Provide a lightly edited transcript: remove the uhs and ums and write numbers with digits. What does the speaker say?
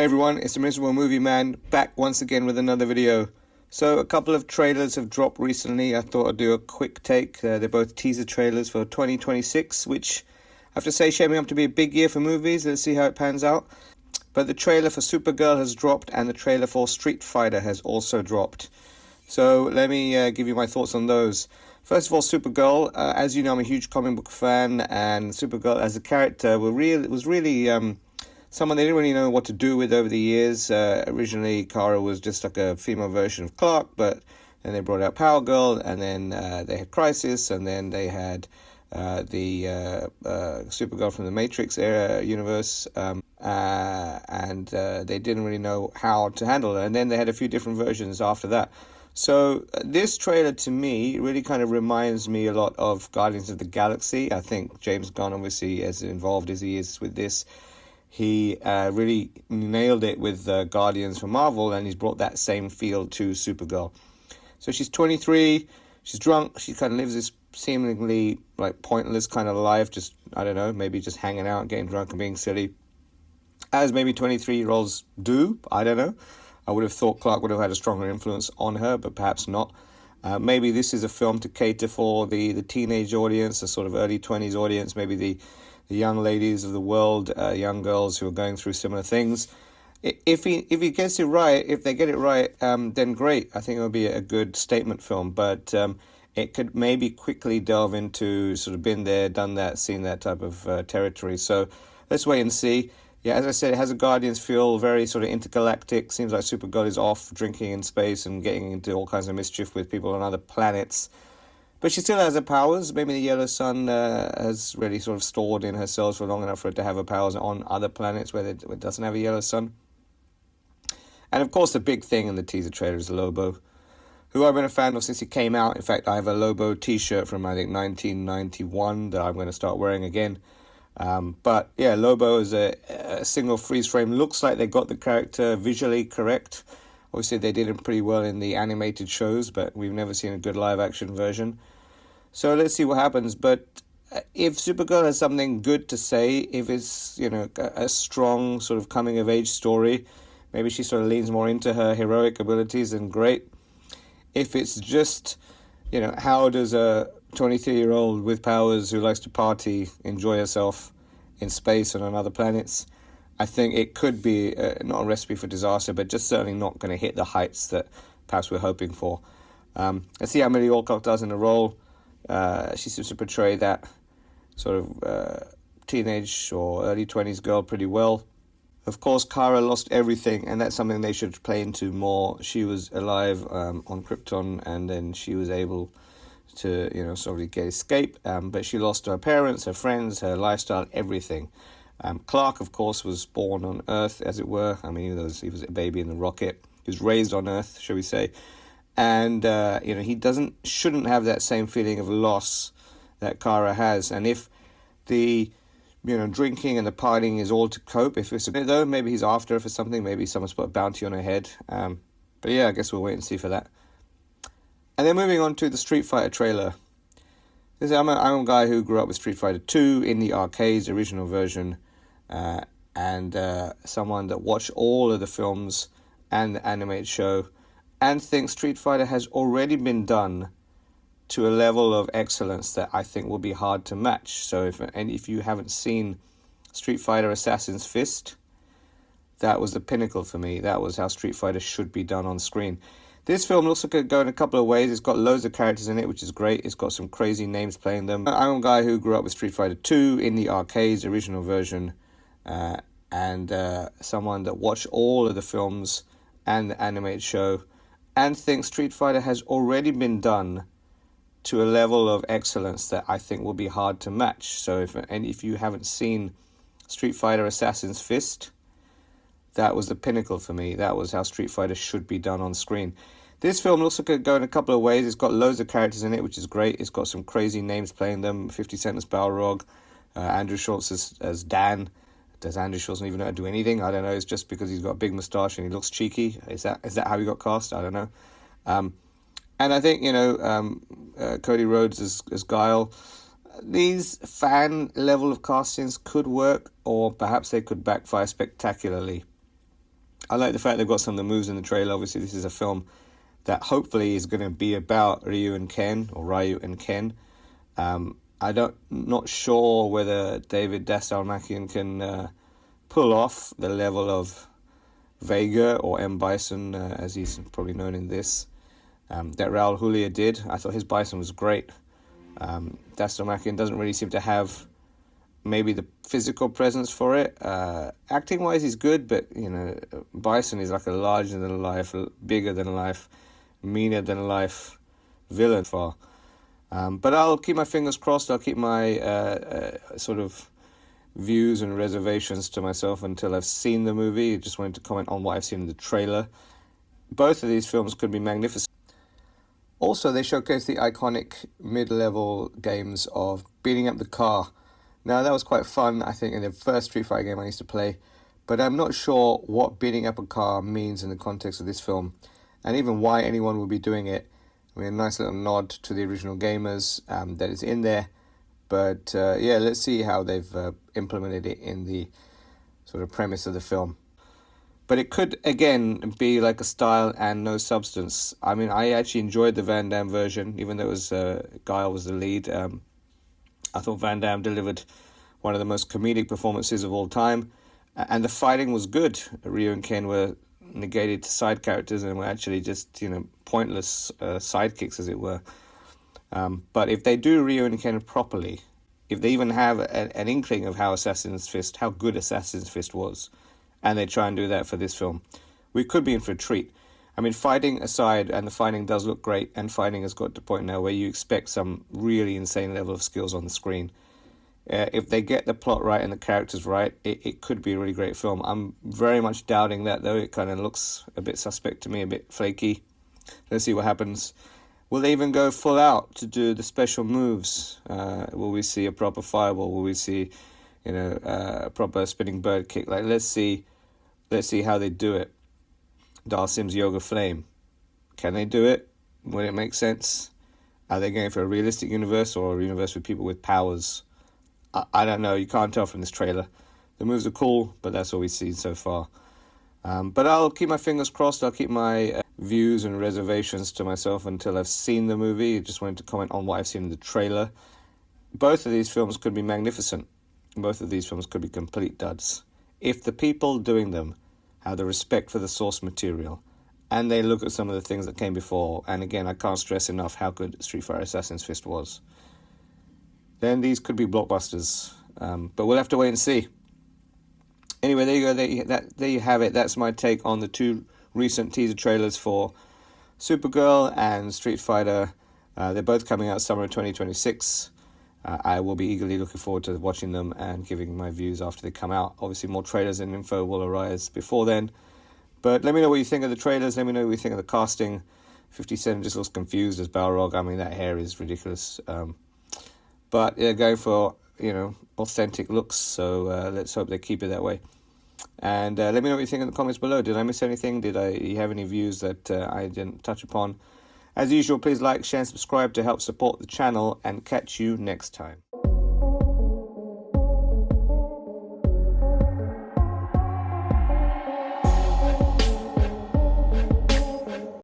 Hey everyone, it's the Miserable Movie Man, back once again with another video. So a couple of trailers have dropped recently. I thought I'd do a quick take. They're both teaser trailers for 2026, which I have to say shaping up to be a big year for movies. Let's see how it pans out. But the trailer for Supergirl has dropped and the trailer for Street Fighter has also dropped. So let me give you my thoughts on those. First of all, Supergirl. As you know, I'm a huge comic book fan, and Supergirl as a character was really someone they didn't really know what to do with over the years. Originally, Kara was just like a female version of Clark, but then they brought out Power Girl, and then they had Crisis, and then they had the Supergirl from the Matrix era universe, and they didn't really know how to handle it. And then they had a few different versions after that. So this trailer to me really kind of reminds me a lot of Guardians of the Galaxy. I think James Gunn, obviously, as involved as he is with this, he really nailed it with Guardians for Marvel, and he's brought that same feel to Supergirl. So she's 23, she's drunk, she kind of lives this seemingly like pointless kind of life, just, I don't know, maybe just hanging out, getting drunk and being silly, as maybe 23-year-olds do, I don't know. I would have thought Clark would have had a stronger influence on her, but perhaps not. Maybe this is a film to cater for the teenage audience, the sort of early 20s audience, maybe the young ladies of the world, young girls who are going through similar things. If he gets it right, if they get it right, then great. I think it would be a good statement film, but it could maybe quickly delve into sort of been there, done that, seen that type of territory. So let's wait and see. Yeah, as I said, it has a Guardians feel, very sort of intergalactic. Seems like Supergirl is off drinking in space and getting into all kinds of mischief with people on other planets. But she still has her powers. Maybe the yellow sun has really sort of stored in her cells for long enough for it to have her powers on other planets where it doesn't have a yellow sun. And of course, the big thing in the teaser trailer is Lobo, who I've been a fan of since he came out. In fact, I have a Lobo t-shirt from, I think, 1991 that I'm going to start wearing again. But yeah, Lobo is a single freeze frame. Looks like they got the character visually correct. Obviously, they did it pretty well in the animated shows, but we've never seen a good live-action version. So let's see what happens. But if Supergirl has something good to say, if it's, you know, a strong sort of coming-of-age story, maybe she sort of leans more into her heroic abilities, then great. If it's just, you know, how does a 23-year-old with powers who likes to party enjoy herself in space and on other planets, I think it could be not a recipe for disaster, but just certainly not going to hit the heights that perhaps we're hoping for. Let's see how Millie Alcock does in the role. She seems to portray that sort of teenage or early 20s girl pretty well. Of course, Kara lost everything, and that's something they should play into more. She was alive on Krypton, and then she was able to, you know, sort of get escape, but she lost her parents, her friends, her lifestyle, everything. Clark, of course, was born on Earth, as it were. I mean, he was a baby in the rocket. He was raised on Earth, shall we say. And, you know, he shouldn't have that same feeling of loss that Kara has. And if the, you know, drinking and the partying is all to cope, if it's though, maybe he's after her for something, maybe someone's put a bounty on her head. But yeah, I guess we'll wait and see for that. And then moving on to the Street Fighter trailer. I'm a guy who grew up with Street Fighter 2 in the arcades, original version, and someone that watched all of the films and the animated show, and thinks Street Fighter has already been done to a level of excellence that I think will be hard to match. So if you haven't seen Street Fighter Assassin's Fist, that was the pinnacle for me. That was how Street Fighter should be done on screen. This film looks like it could go in a couple of ways. It's got loads of characters in it, which is great. It's got some crazy names playing them. I'm a guy who grew up with Street Fighter 2 in the arcades, original version, and someone that watched all of the films and the animated show, and thinks Street Fighter has already been done to a level of excellence that I think will be hard to match. So if you haven't seen Street Fighter Assassin's Fist, that was the pinnacle for me. That was how Street Fighter should be done on screen. This film looks like it could go in a couple of ways. It's got loads of characters in it, which is great. It's got some crazy names playing them. 50 Cent as Balrog, Andrew Schultz as Dan. Does Andrew Schultz not even know how to do anything? I don't know. It's just because he's got a big moustache and he looks cheeky. Is that how he got cast? I don't know. And I think, you know, Cody Rhodes as Guile. These fan level of castings could work, or perhaps they could backfire spectacularly. I like the fact they've got some of the moves in the trailer. Obviously, this is a film that hopefully is going to be about Ryu and Ken, or Ryu and Ken. Not sure whether David Dastmalchian can pull off the level of Vega or M. Bison, as he's probably known in this, that Raul Julia did. I thought his Bison was great. Dastmalchian doesn't really seem to have maybe the physical presence for it. Acting-wise, he's good, but, Bison is like a larger-than-life, bigger-than-life, meaner-than-life villain for. But I'll keep my fingers crossed. I'll keep my sort of views and reservations to myself until I've seen the movie. I just wanted to comment on what I've seen in the trailer. Both of these films could be magnificent. Also, they showcase the iconic mid-level games of beating up the car. Now, that was quite fun, I think, in the first Street Fighter game I used to play, but I'm not sure what beating up a car means in the context of this film, and even why anyone would be doing it. I mean, a nice little nod to the original gamers that is in there, but yeah, let's see how they've implemented it in the sort of premise of the film. But it could, again, be like a style and no substance. I mean, I actually enjoyed the Van Damme version, even though it was Guile was the lead. I thought Van Damme delivered one of the most comedic performances of all time, and the fighting was good. Ryu and Ken were negated side characters and were actually just, pointless sidekicks, as it were. But if they do Ryu and Ken properly, if they even have an inkling of how good Assassin's Fist was, and they try and do that for this film, we could be in for a treat. I mean, fighting aside, and the fighting does look great, and fighting has got to a point now where you expect some really insane level of skills on the screen. If they get the plot right and the characters right, it could be a really great film. I'm very much doubting that, though. It kind of looks a bit suspect to me, a bit flaky. Let's see what happens. Will they even go full out to do the special moves? Will we see a proper fireball? Will we see, a proper spinning bird kick? Like, let's see how they do it. Dalsim's Yoga Flame. Can they do it? Will it make sense? Are they going for a realistic universe or a universe with people with powers? I don't know. You can't tell from this trailer. The moves are cool, but that's all we've seen so far. But I'll keep my fingers crossed. I'll keep my views and reservations to myself until I've seen the movie. I just wanted to comment on what I've seen in the trailer. Both of these films could be magnificent. Both of these films could be complete duds. If the people doing them have the respect for the source material, and they look at some of the things that came before, and again, I can't stress enough how good Street Fighter Assassin's Fist was, then these could be blockbusters. But we'll have to wait and see. Anyway, there you go. There you have it. That's my take on the two recent teaser trailers for Supergirl and Street Fighter. They're both coming out summer of 2026. I will be eagerly looking forward to watching them and giving my views after they come out. Obviously, more trailers and info will arise before then. But let me know what you think of the trailers. Let me know what you think of the casting. 50 Cent just looks confused as Balrog. I mean, that hair is ridiculous. But they're going for, authentic looks. So let's hope they keep it that way. And let me know what you think in the comments below. Did I miss anything? You have any views that I didn't touch upon? As usual, please like, share, and subscribe to help support the channel, and catch you next time.